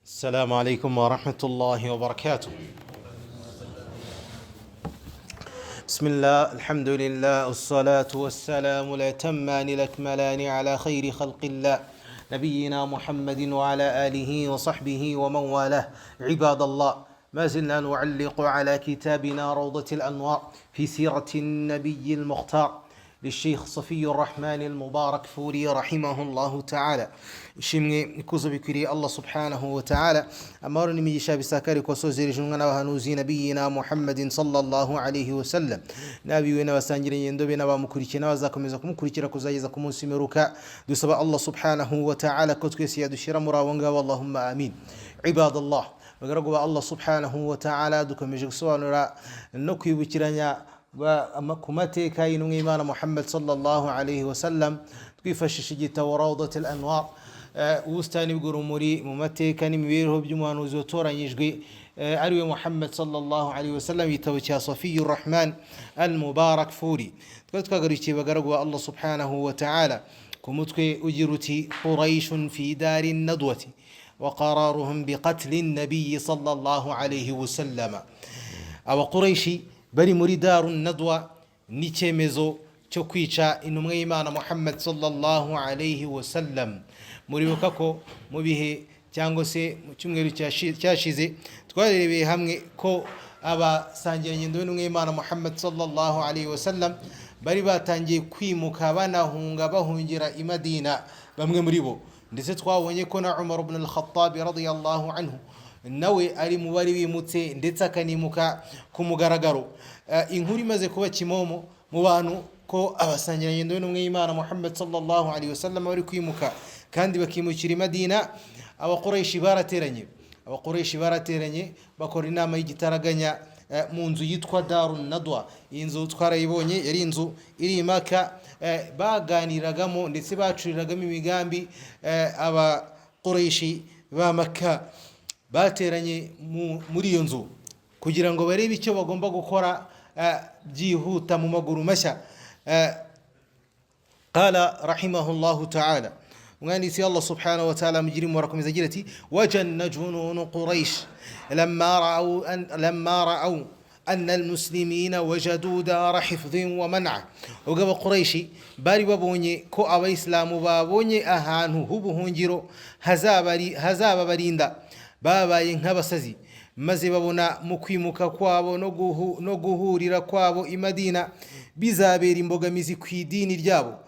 السلام عليكم ورحمة الله وبركاته. بسم الله، الحمد لله، والصلاة والسلام الأتمان الأكملان على خير خلق الله نبينا محمد وعلى آله وصحبه ومن والاه. عباد الله، ما زلنا نعلق على كتابنا روضة الأنوار في سيرة النبي المختار للشيخ صفي الرحمن المبارك فوري رحمه الله تعالى. Ishimwe ikuzo bikwiriye Allah subhanahu wa ta'ala, amahoro n'imigisha bisakare ko sozerejwe n'abahanuzi nabiyina Muhammadin sallallahu alayhi wa sallam, nabiwe n'abasangire ngendo be n'abamukurikiye n'abazakomeza kumukurikira kuzageza ku munsi w'imperuka. Dusaba Allah subhanahu wa ta'ala ko twese yadushira muri abo ngabo, Allahumma amin. Ibadallah, bagaragu ba Allah subhanahu wa ta'ala, dukomeje gusobanura no kwibukiranya ku mateka y'intumwa y'Imana Muhammad sallallahu alayhi wa sallam, twifashisha igitabo Rawdatul Anwar, ubusitani bw'urumuri mu mateka n'imibereho by'umuhanuzi watoranyijwe ariwe Muhammad sallallahu alayhi wa sallam, igitabo cya Safiyur Rahman al-Mubarak Furi. Twagarukiye bagaragu ba Allah subhanahu wa ta'ala ku mutwe ugira uti Qurayshun fi dari nadwati wa qararuhum biqatli an-nabiy sallallahu alayhi wa sallam. Aba Qurayshi bari muri daru nadwa n'icyemezo cyo kwica intumwa y'Imana Muhammad sallallahu alayhi wa sallam. Muribuka ko mu bihe cyangwa se mu cyumweru cyashize twarebeye hamwe ko abasangira ngendo b'intumwa y'Imana Muhammad sallallahu alayhi wa sallam bari batangiye kwimuka banahunga bahungira i Madina, bamwe muri bo ndetse twabonye ko na Umar ibn al-Khattab radiyallahu anhu nawe ari mu bari bimutse ndetse akanimuka ku mugaragaro. Inkuru imaze kuba kimomo mu bantu ko abasangira ngendo b'intumwa y'Imana Muhammad sallallahu alayhi wa sallam bari kwimuka kandi bakimukira i Madina. Abakurayshi barateranye bakora inama y'igitaraganya mu nzu yitwa Darun Nadwa. Iyi nzu twarayibonye, yari inzu iri i Maka, baganiragamo ndetse bacuriragamo imigambi. Abakurayshi ba Maka bateranye muri iyo nzu kugira ngo barebe icyo bagomba gukora byihuta mu maguru mashya. Qala rahimahullahu ta'ala, umwanditsi Allah subhanahu wa ta'ala mujirimu warakomeza agira ati: wajanna jununu Quraysh lamma ra'aw anna al-muslimina wajadu dara hifdhin wa man'a. Ugaba Qurayshi bari babonye ko abayisilamu babonye ahantu h'ubuhungiro hazaba barinda, babaye nk'abasazi, maze babona mu kwimuka kwabo no guhurira kwabo i Madina bizabera imbogamizi ku idini ryabo,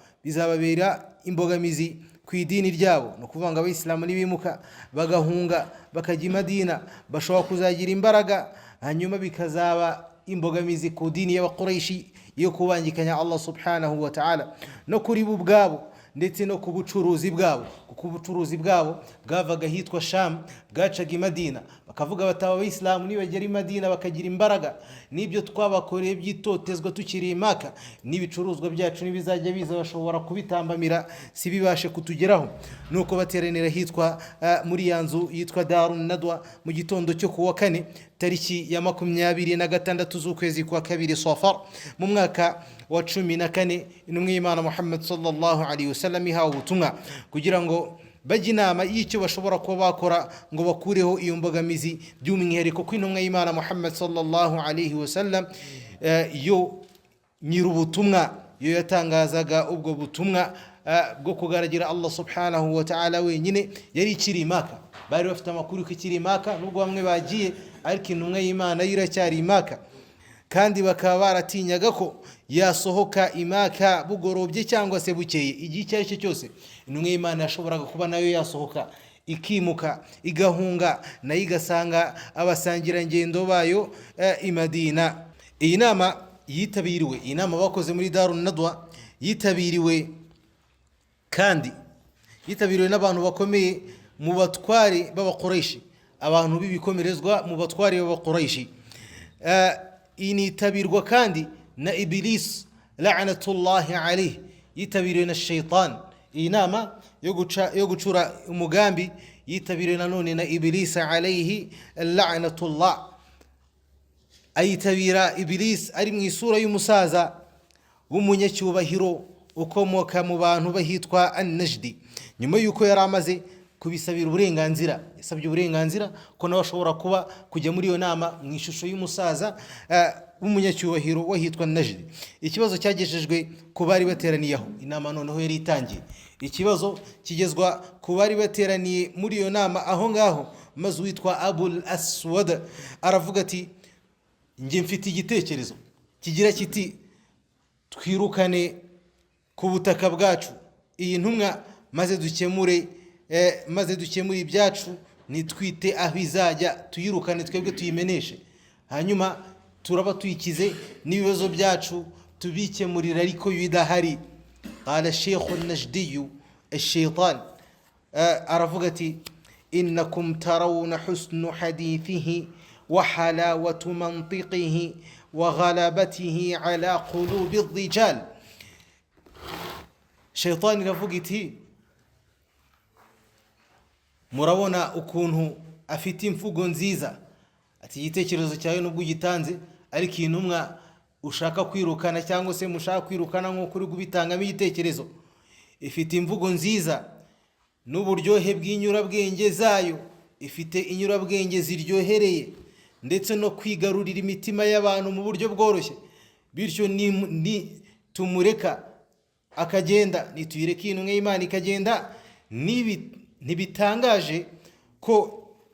ku idini ryabo. No kuvuga ngo abayisilamu nibimuka bagahunga bakajya i Madina bashobora kuzagira imbaraga, hanyuma bikazaba imbogamizi ku dini y'Abakurayshi yo kubangikanya Allah subhanahu wa ta'ala no kuri bo ubwabo ndetse no ku bucuruzi bwabo, kuko ubucuruzi bwabo bwavaga hitwa Sham bwacaga i Madina. Bakavuga bataba abayisilamu nibagera i Madina bakagira imbaraga, n'ibyo twabakoreye byitotezwa tukiri i Maka n'ibicuruzwa byacu nibizajya biza bashobora kubitambamira si bibashe kutugeraho. Nuko bateranira hitwa muri ya nzu yitwa Darun Nadwa mu gitondo cyo kuwa kane tariki ya 26 z'ukwezi kwa kabiri Safar mu mwaka wa 14 intumwa y'Imana Muhammad sallallahu alayhi wa sallam ihawe ubutumwa kugira ngo bajye inama y'icyo bashobora kuba bakora ngo bakureho iyo mbogamizi, by'umwihariko ko intumwa y'Imana Muhammad sallallahu alayhi wa sallam yo nyirubutumwa, yo yatangazaga ubwo butumwa bwo kugaragira Allah subhanahu wa ta'ala wenyine, yari ikiri i Maka. Bari bafite amakuru ko ikiri i Maka, nubwo bamwe bagiye, ariko intumwa y'Imana iracyari i Maka, kandi bakaba baratinyaga ko yasohoka i Maka bugorobye cyangwa se bukeye. Igihe icyo ari cyo cyose intumwa y'Imana yashoboraga kuba nayo yasohoka ikimuka igahunga, nayo igasanga abasangira ngendo bayo i Madina. Iyi nama bakoze muri Darun Nadwa yitabiriwe n'abantu bakomeye mu batware b'Abakurayshi, abantu b'ibikomerezwa mu batware b'Abakurayshi. Initabirwa kandi na Iblis la'natullahi alayhi, yitabiriwe na shaitan. Iyi nama yo gucura umugambi yitabiriwe nanone na Iblis alayhi la'natullah. Ayitabira Iblis ari mu isura y'umusaza w'umunyacyubahiro ukomoka mu bantu bahitwa An-Najdi. Nyuma yuko yari amaze kubisabira uburenganzira, yasabye uburenganzira ko nawe ashobora kuba kujya muri iyo nama mu ishusho y'umusaza w'umunyacyubahiro wahitwa Najdi. Ikibazo cyagejejwe ku bari bateraniyeho, inama noneho yari itangiye. Ikibazo kigezwa ku bari bateraniye muri iyo nama aho ngaho, maze witwa Abul Aswad aravuga ati njye mfite igitekerezo kigira kiti twirukane ku butaka bwacu iyi ntumwa maze dukemure ibyacu, nitwite aho izajya tuyirukane twebwe tuyimeneshe, hanyuma turaba tuyikize n'ibibazo byacu tubikemurira ariko bidahari. Qala Sheikh an-Najdi ash-Shaytan aravuga ati innakum tarawna husnu hadithihi wa halawatu mantiqihi wa ghalabatihi ala qulubi ar-rijal. Shaytan iravuga iti murabona ukuntu afite imvugo nziza, ati igitekerezo cyawe nubwo ugitanze ariko intumwa ushaka kwirukana cyangwa se mushaka kwirukana nko kuri gubitangamo igitekerezo ifite imvugo nziza n'uburyohe bw'inyurabwenge zayo, ifite inyurabwenge ziryohereye ndetse no kwigarurira imitima y'abantu mu buryo bworoshye. Bityo ni tumureka akagenda, nituyireke intumwa y'Imana ikagenda, ntibitangaje ko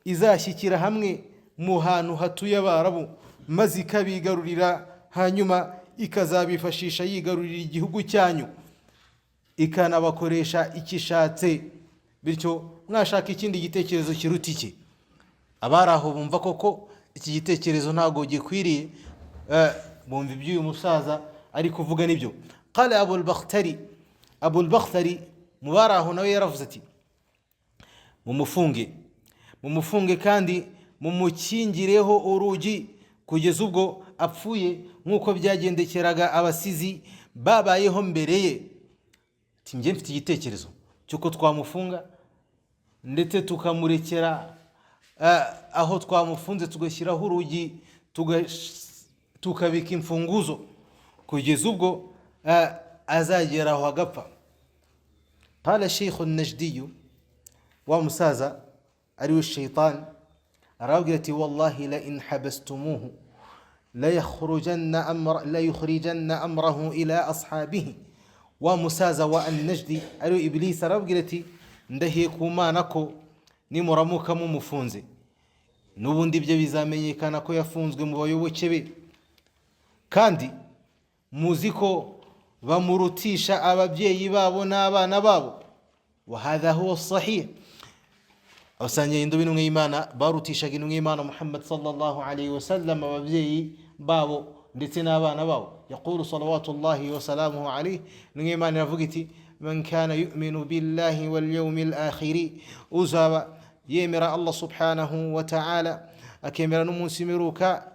izashyikira hamwe mu hantu hatuye Abarabu maze ikabigarurira, hanyuma ikazabifashisha yigarurira igihugu cyanyu ikanabakoresha ikishatse. Bityo mwashaka ikindi gitekerezo kiruta iki? Abari aho bumva koko iki gitekerezo ntago gikwiriye, bumva iby'uyu musaza ari kuvuga nibyo. Qala Abul Bakhtari mubari aho nawe yaravuze ati mumufunge kandi mumukingireho urugi kugeza ubwo apfuye, nk'uko byagendekeraga abasizi babayeho mbere ye. Ati njye mfite igitekerezo cyuko twamufunga ndetse tukamurekera aho twamufunze, tugashyiraho urugi, tukabika imfunguzo kugeza ubwo azagera aho agapfa. Qala Sheikh an-Najdi, wa musaza ariwe Shaytan, arabwira ati wallahi la in habastumuhu la yukhrijanna amrahu ila ashabihi. Wa musaza wa an-Najdi ariwe Iblis arabwira ati ndahiye ku Mana ko nimuramuka mumufunze n'ubundi byo bizamenyekana ko yafunzwe mu bayoboke be, kandi muzi ko bamurutisha ababyeyi babo n'abana babo. Wa hadha huwa sahih. Abasanye indobe n'umwe y'Imana barutishaga intumwa y'Imana Muhammad sallallahu alayhi wa sallam ababyeyi babo ndetse n'abana babo. Yaqulu salawatullahi wa salamuhu alayhi, intumwa y'Imana iravuga iti man kana yu'minu billahi wal yawmil akhir, uzaba yemera Allah subhanahu wa ta'ala akemera n'umunsi w'imperuka,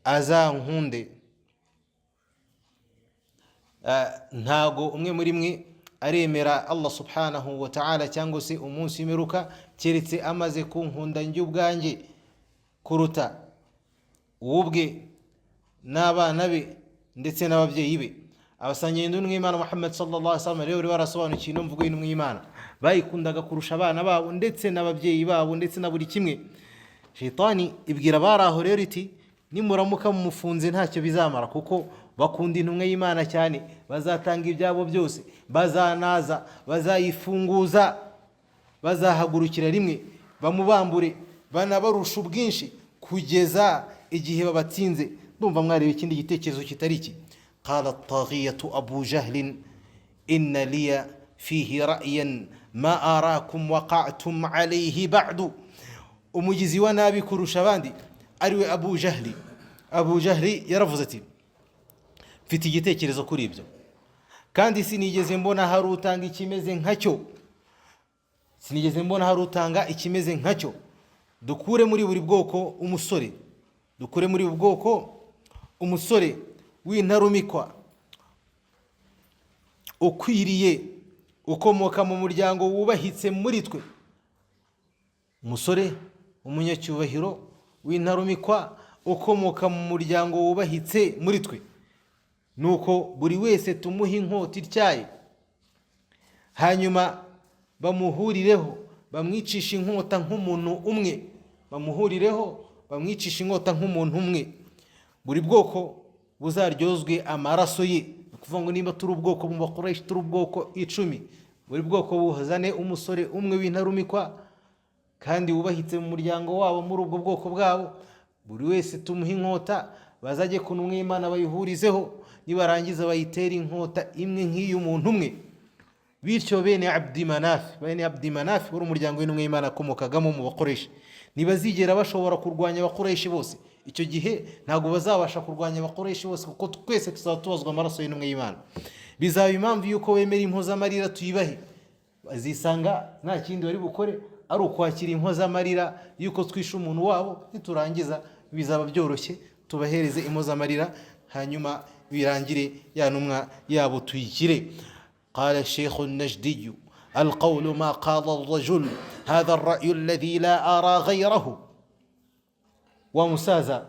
azankunde. Ntago umwe muri mwe aremera Allah subhanahu wa ta'ala cyangwa se umunsi w'imperuka keretse amaze kunkunda njye ubwanjye kuruta ubwe n'abana be ndetse n'ababyeyi be. Abasangiye n'intumwa y'Imana Muhammad sallallahu alaihi wasallam rero barasobanukiye no mvugo y'intumwa y'Imana, bayikundaga kurusha abana babo ndetse n'ababyeyi babo ndetse na buri kimwe. Shaytani ibwira abari aho rero iti nimuramuka mumufunze ntacyo bizamara, kuko bakunda intumwa y'Imana cyane, bazatanga ibyabo byose, bazanaza, bazayifunguza, bazahagurukira rimwe bamubambure, banabarusha ubwinshi kugeza igihe babatsinze. Ndumva mwareba ikindi gitekerezo kitari iki. Qala at-taghiyatu Abu Jahl inna liya fihi ra'yan ma arakum waqa'tum alayhi ba'du. Umugizi wa nabi kurusha abandi ariwe Abu Jahl. Abu Jahl yaravuze ati mfite igitekerezo kuri ibyo, kandi sinigeze mbona hari utanga ikimeze nkacyo, dukure muri buri bwoko umusore, w'intarumikwa ukwiriye, ukomoka mu muryango wubahitse muri twe, umusore umunyacyubahiro w'intarumikwa ukomoka mu muryango wubahitse muri twe, nuko buri wese tumuha inkota ityaye, hanyuma bamuhurireho bamwicisha inkota nk'umuntu umwe, bamuhurireho bamwicisha inkota nk'umuntu umwe, buri bwoko buzaryozwe amaraso ye. Kuvuga ngo nimba turi ubwoko mu Bakuraishi turi ubwoko 10, buri bwoko buhazane umusore umwe w'intarumikwa kandi wubahitse mu muryango wabo muri ubwo bwoko bwabo, buri wese tumuha inkota bazajye kunumwe Imana bayihurizeho, nibarangiza bayitera inkota imwe nk'iy'umuntu umwe. Bityo bene Abdi Manaf wari umuryango w'intumwa y'Imana akomokagamo mu Bakuraishi ntibazigera bashobora kurwanya Abakuraishi bose. Icyo gihe ntabwo bazabasha kurwanya Abakuraishi bose kuko twese tuzaba tubazwa amaraso y'intumwa y'Imana. Bizaba impamvu yuko wemera impozamarira tuyibahe, bazisanga nta kindi bari bukore ari ukwakira impozamarira yuko twishe umuntu wabo, niturangiza bizaba byoroshye tubahereze impozamarira hanyuma birangire ya ntumwa yabo tuyikire. قال الشيخ النجدي القول ما قال الرجل هذا الرأي الذي لا أرى غيره ومسازا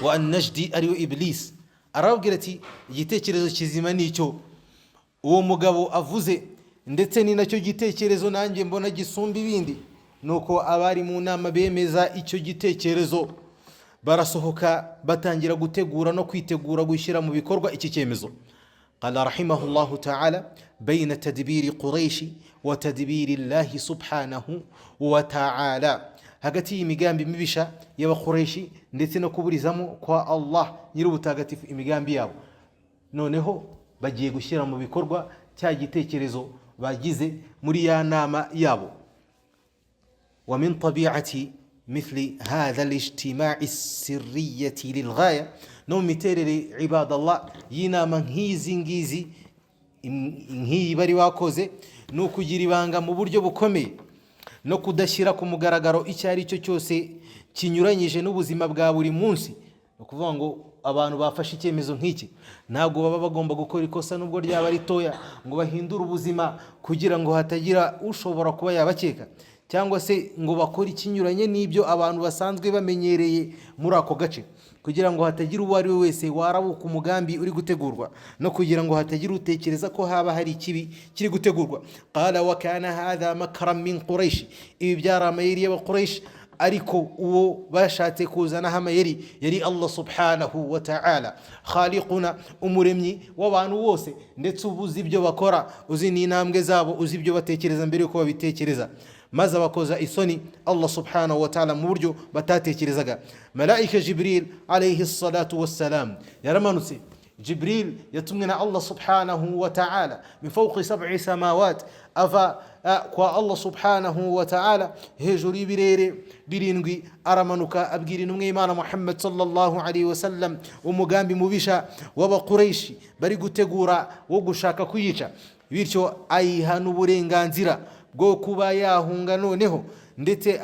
والنجدي أريو إبليس arabwirati igitekerezo kizima nicyo uwo mugabo avuze, ndetse ni nacyo gitekerezo nanjye mbona gisumba ibindi. Nuko abari mu nama bemeza icyo gitekerezo barasohoka batangira gutegura no kwitegura gushyira mu bikorwa iki cyemezo. قال رحمه الله تعالى بين تدبير قريش وتدبير الله سبحانه وتعالى، hagati y'imigambi mibisha y'Abakuraishi ndetse no kuburizamo kwa Allah nyir'ubutagatifu imigambi yabo, noneho bagiye gushyira mu bikorwa cya gitekerezo bagize muri ya nama yabo. ومن طبيعة مثل هذا الاجتماع السرية للغاية، no miterere ibadallah y'inama nk'izi ngizi nk'iyi bari bakoze ni ukugira ibanga mu buryo bukomeye no kudashyira ku mugaragaro icyo ari cyo cyose kinyuranyije n'ubuzima bwa buri munsi. Ni ukuvuga ngo abantu bafashe icyemezo nk'iki ntabwo baba bagomba gukora ikosa nubwo ryaba ritoya ngo bahindure ubuzima kugira ngo hatagira ushobora kuba yabakeka, cyangwa se ngo bakore ikinyuranye n'ibyo abantu basanzwe bamenyereye muri ako gace, kugira ngo hatagira uwo ari we wese warabuka umugambi uri gutegurwa, no kugira ngo hatagira utekereza ko haba hari ikibi kiri gutegurwa. Qala wa kana hadha makram min Quraish, ibi byari amayeri y'Abakuraishi, ariko uwo bashatse kuzana amayeri yari Allah subhanahu wa ta'ala, khaliquna, umuremyi w'abantu bose, ndetse ubuzi ibyo bakora, uzi n'intambwe zabo, uzi ibyo batekereza mbere yuko babitekereza. maze bakoza isoni Allah subhanahu wa ta'ala mu buryo batatekerezaga. Malaika Jibril alayhi salatu wassalam yaramanutse. Jibril yatumwe na Allah subhanahu wa ta'ala min fawqi 7 samawat, ava kwa Allah subhanahu wa ta'ala hejuru y'ibirere birindwi, aramanuka abwira intumwa y'Imana Muhammad sallallahu alayhi wasallam umugambi mubisha w'Abakuraishi bari gutegura wo gushaka kuyica, bityo ayiha n'uburenganzira bwo kuba yahunga noneho, ndetse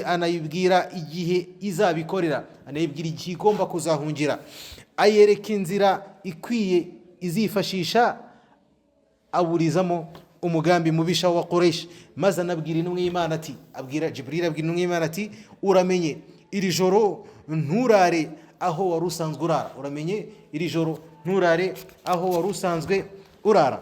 anayibwira igihe izabikorera, anayibwira igihe igomba kuzahungira, ayereka inzira ikwiye izifashisha aburizamo umugambi mubisha wa Quraysh. Maze anabwira intumwa y'Imana ati, abwira Jibril, abwira intumwa y'Imana ati, uramenye iri joro nturare aho wari usanzwe urara, uramenye iri joro nturare aho wari usanzwe urara.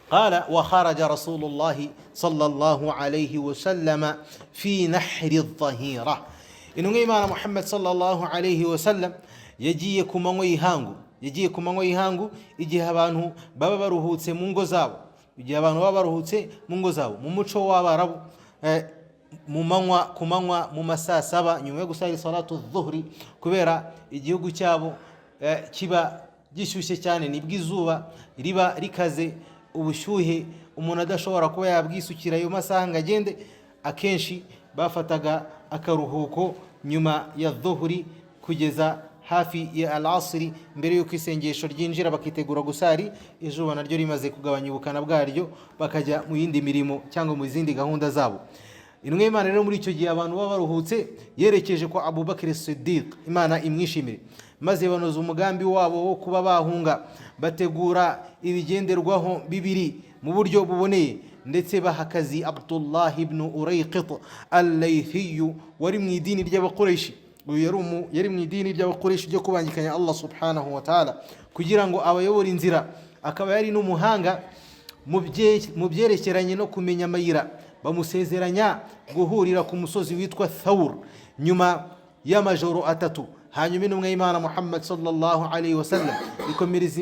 قال وخرج رسول الله صلى الله عليه وسلم في نحر الظهيرة. intumwa y'Imana Muhammad sallallahu alayhi wasallam yagiye ku manywa y'ihangu, igihe abantu baba baruhutse mu ngo zabo, mu muco w'Abarabu ku manywa mu masaa 7 nyuma yo gusara salatu dhuhri, kubera igihugu cyabo kiba gishyushye cyane, nibwo izuba riba rikaze, ubushyuhe umuntu adashobora kuba yabwisukira ayo masaha ngo agende. Akenshi bafataga akaruhuko nyuma ya dhuhri kugeza hafi ya al-asri, mbere yuko isengesho ryinjira bakitegura gusari, izuba naryo rimaze kugabanya ubukana bwaryo bakajya mu yindi mirimo cyangwa mu zindi gahunda zabo. Intumwa y'Imana rero muri icyo gihe abantu baba baruhutse yerekeje kwa Abu Bakr as-Siddiq, Imana imwishimire, maze banoza umugambi wabo wo kuba bahunga, bategura ibigenderwaho bibiri mu buryo buboneye, ndetse bahakazi Abdullah ibn Urayqit al-Laythi wari mu idini ry'Abakuraishi. Uyu yari mu idini ry'Abakuraishi ryo kubangikanya Allah subhanahu wa ta'ala kugira ngo abayobora inzira, akaba yari n'umuhanga mu byerekeranye no kumenya amayira, bamusezeranya guhurira ku musozi witwa Thawr nyuma y'amajoro atatu. Hanyuma intumwa y'Imana Muhammad sallallahu alaihi wasallam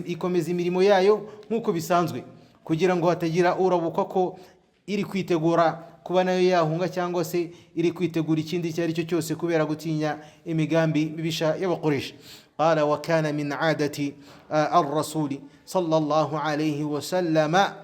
ikomeza imirimo yayo nk'uko bisanzwe, kugira ngo hatagira urabukwa ko iri kwitegura kuba nayo yahunga cyangwa se iri kwitegura ikindi icyo ari cyo cyose kubera gutinya imigambi mibisha y'Abakoresha. Qala wa kana min adati ar-rasul sallallahu alaihi wasallam an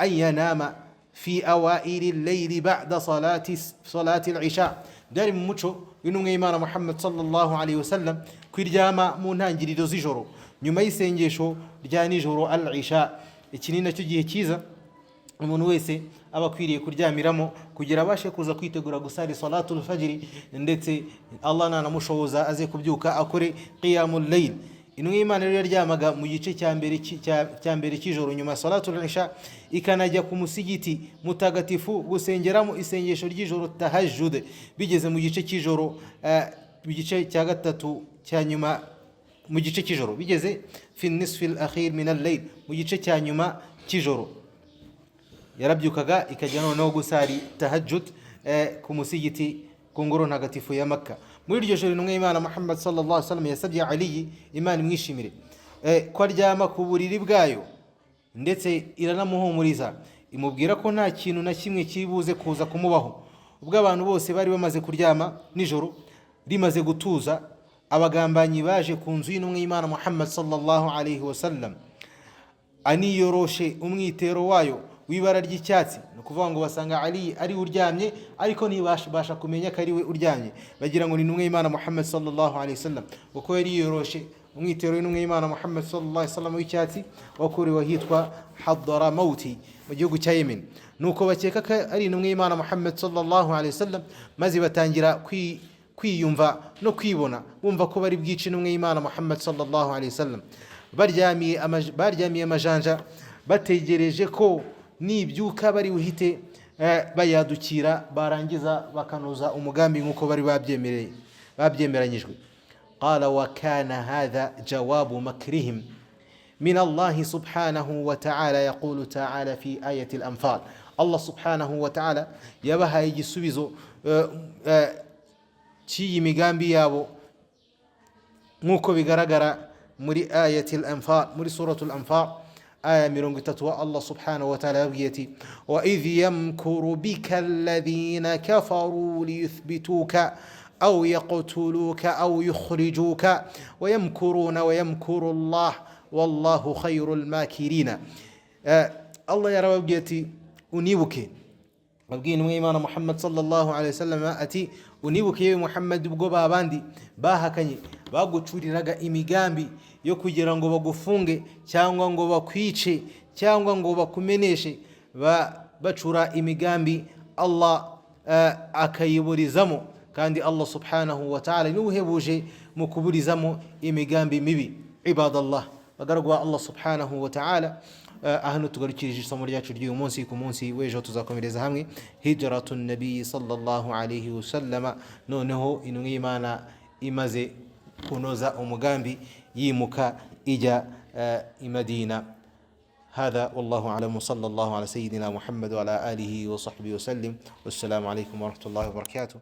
yanama fi awaili al-layl ba'da salati al-isha. Byari mu muco w'intumwa y'Imana Muhammad sallallahu alaihi wasallam kwiryama mu ntangiriro z'ijoro nyuma y'isengesho rya nijoro al-isha. Iki ni nacyo gihe cyiza umuntu wese aba akwiriye kuryamiramo kugira abashe kuza kwitegura gusari salatul fajr, ndetse Allah nanamushoboza aze kubyuka akore qiyamul layl. Intumwa y'Imana rero yaryamaga mu gice cya mbere cy'ijoro nyuma salatul isha, ikanajya ku musigiti mutagatifu gusengeramo isengesho ry'ijoro tahajjud. Bigeze mu gice cy'ijoro, mu gice cya gatatu cya nyuma mu gice cy'ijoro, bigeze fi nisfi al-akhir min al-layl, mu gice cya nyuma cy'ijoro, yarabyukaga ikajya noneho gusari tahajjud ku musigiti ku ngoro ntagatifu ya Makka. Muri iryo joro intumwa y'Imana Muhammad sallallahu alaihi wasallam yasabye Ali, Imana imwishimire, ko aryama ku buriri bwayo, ndetse iranamuhumuriza imubwira ko nta kintu na kimwe kibuze kuza kumubaho. Ubwo abantu bose bari bamaze kuryama, nijoro rimaze gutuza, abagambanyi baje ku nzu y'intumwa y'Imana Muhammad sallallahu alaihi wasallam, aniyoroshe umwitero wayo w'ibara ry'icyatsi. Ni ukuvuga ngo basanga Ali ari uryamye, ariko ntibasha kumenya ko ari we uryamye, bagira ngo ni intumwa y'Imana Muhammad sallallahu alaihi wasallam, kuko yari yiyoroshe umwitero w'intumwa y'Imana Muhammad sallallahu alaihi wasallam w'icyatsi wakorewe ahitwa Hadramawti mu gihugu cya Yemen. Nuko bakeka ko ari intumwa y'Imana Muhammad sallallahu alaihi wasallam, maze batangira kwiyumva no kwibona, bumva ko bari bwice intumwa y'Imana Muhammad sallallahu alaihi wasallam. Baryamiye amajanja bategereje ko nibyuka bari buhite bayadukira, barangiza bakanoza umugambi nk'uko bari babyemeranyijwe. Qala wa kana hadha jawabu makrihim min Allah subhanahu wa ta'ala, yaqulu ta'ala fi ayati al-Anfal. Allah subhanahu wa ta'ala yabahaye igisubizo cy'iyi migambi yabo nk'uko bigaragara muri ayati al-Anfal, muri suratul Anfal aya 30. Allah subhanahu wa ta'ala yabwiye ati wa idh yamkuru bika alladhina kafaru liyuthbituka aw yaqtuluka aw yukhrijuka wa yamkuruna wa yamkuru Allah wallahu khayrul makirina. Allah yarababwiye ati unibuke, abwiye intumwa y'Imana Muhammad sallallahu alaihi wasallam ati unibuke yewe Muhammad, ubwo babandi bahakanye bagucuriraga imigambi yo kugira ngo bagufunge cyangwa ngo bakwice cyangwa ngo bakumeneshe, bacura imigambi Allah akayiburizamo, kandi Allah subhanahu wa ta'ala ni uhebuje mu kuburizamo imigambi mibi. Ibadallah, bagaragwa Allah subhanahu wa ta'ala, ahano tugarukirije isomo ryacu ry'uyu munsi. Ku munsi w'ejo tuzakomereza hamwe hijratun nabiy sallallahu alaihi wasallam, noneho intumwa y'Imana imaze kunoza umugambi yimuka ijya i Madina. هذا والله أعلم، صلى الله على سيدنا محمد وعلى آله وصحبه وسلم، والسلام عليكم ورحمة الله وبركاته.